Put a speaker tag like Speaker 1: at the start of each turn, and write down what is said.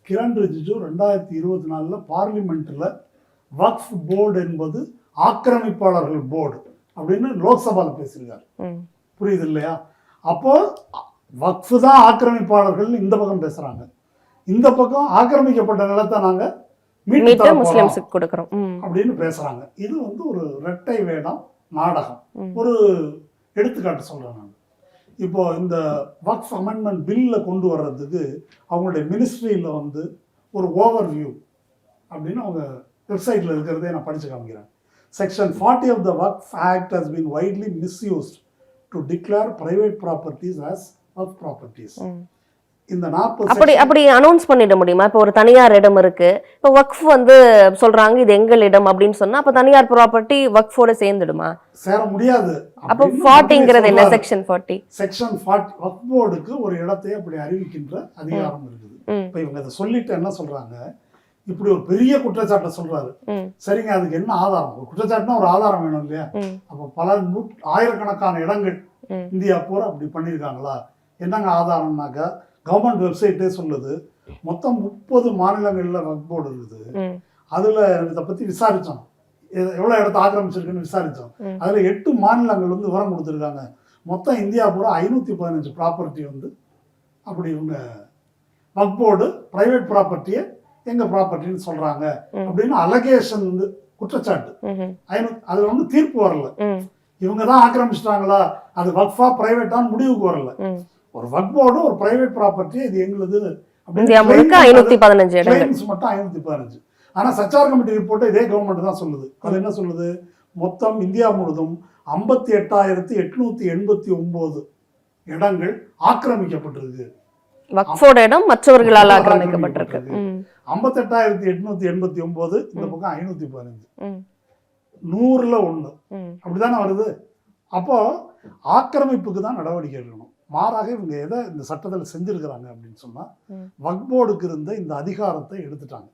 Speaker 1: கிரண் ரிஜிஜு 2024 பார்லிமெண்ட்டில் வக்ஃப் போர்டு என்பது ஆக்கிரமிப்பாளர்கள் போர்டு அப்படின்னு லோக்சபாவில் பேசியிருக்காரு. புரியுது இல்லையா? அப்போ வக்ஃபு தான் ஆக்கிரமிப்பாளர்கள் இந்த பக்கம் பேசுறாங்க, இந்த பக்கம் ஆக்கிரமிக்கப்பட்ட நிலத்தை நாங்க மீட்டு முஸ்லிம்ஸுக்கு கொடுக்கிறோம் அப்படின்னு பேசுறாங்க. இது வந்து ஒரு இரட்டை வேடம் நாடகம். ஒரு எடுத்துக்காட்டு சொல்றேன் நான். இப்போ இந்த வக்ஃப் அமெண்ட்மெண்ட் பில்ல கொண்டு வர்றதுக்கு அவங்களுடைய மினிஸ்ட்ரியில் வந்து ஒரு ஓவர் வியூ அப்படின்னு அவங்க வெப்சைட்டில் இருக்கிறதே நான் படிச்சு காமிக்கிறேன். Section 40 of the Waqf Act has been widely misused to declare private properties as waqf properties. இந்த 40
Speaker 2: அப்படி அனௌன்ஸ் பண்ணிட முடியுமா? இப்போ ஒரு தனியார் இடம் இருக்கு, இப்போ வக்ஃப் வந்து சொல்றாங்க இது எங்கள் இடம் அப்படின்னு சொன்னா அப்ப தனியார் ப்ராப்பர்ட்டி வக்ஃபோட சேர்ந்துடுமா?
Speaker 1: சேர முடியாது.
Speaker 2: அப்போ 40ங்கிறது என்ன? செக்ஷன் 40
Speaker 1: வக்ஃப் போர்டுக்கு ஒரு இடத்தை அப்படி அறிவிக்கின்ற அதிகாரம் இருக்குது. இப்போ இவங்க அதை சொல்லிட்டு என்ன சொல்றாங்க, இப்படி ஒரு பெரிய குற்றச்சாட்டை சொல்றாரு. சரிங்க, அதுக்கு என்ன ஆதாரம்? ஒரு குற்றச்சாட்டுனா ஒரு ஆதாரம் வேணும் இல்லையா? அப்ப பல ஆயிரக்கணக்கான இடங்கள் இந்தியா பூரா அப்படி பண்ணியிருக்காங்களா? என்னங்க ஆதாரம்னாக்கா கவர்மெண்ட் வெப்சைட்டே சொல்லுது, மொத்தம் 30 மாநிலங்கள்ல வக்ஃப் போர்டு இருக்குது. அதுல இதை பத்தி விசாரிச்சோம், எவ்வளவு இடத்த ஆக்கிரமிச்சிருக்குன்னு விசாரிச்சோம். அதுல 8 மாநிலங்கள் வந்து விவரம் கொடுத்துருக்காங்க. மொத்தம் இந்தியா பூரா 515 ப்ராப்பர்ட்டி வந்து அப்படி இவங்க வக்ஃப் போர்டு பிரைவேட் ப்ராப்பர்ட்டியை எங்க ப்ராப்பர்ட்டின்னு சொல்றாங்க அப்படின்னு அலகேஷன் வந்து குற்றச்சாட்டு. அதுல வந்து தீர்ப்பு வரல. இவங்க தான் ஆக்கிரமிச்சிட்டாங்களா, அது வக்ஃபா பிரைவேட்டான்னு முடிவுக்கு வரல. ஒரு வக்ஃப் போர்டு ஒரு பிரைவேட் ப்ராப்பர்ட்டி இது எங்களுது கிளைம்ஸ் மட்டும் 515. ஆனா சச்சார் கமிட்டி ரிப்போர்ட் இதே கவர்மெண்ட் தான் சொல்லுது. அது என்ன சொல்லுது, மொத்தம் இந்தியா முழுதும் 58,889 இடங்கள் ஆக்கிரமிக்கப்பட்டிருக்கு.
Speaker 2: வக்ஃபோட இடம் மற்றவர்களால் ஆக்கிரமிக்கப்பட்டிருக்கு.
Speaker 1: 58,889 இந்த பக்கம் 515, 100ல் 1 அப்படிதானே வருது. அப்போ ஆக்கிரமிப்புக்கு தான் நடவடிக்கை எடுக்கணும். மாறாக இவங்க எதை இந்த சட்டத்தில் செஞ்சிருக்கிறாங்க அப்படின்னு சொன்னா வக்ஃப் போர்டுக்கு இருந்த இந்த அதிகாரத்தை எடுத்துட்டாங்க.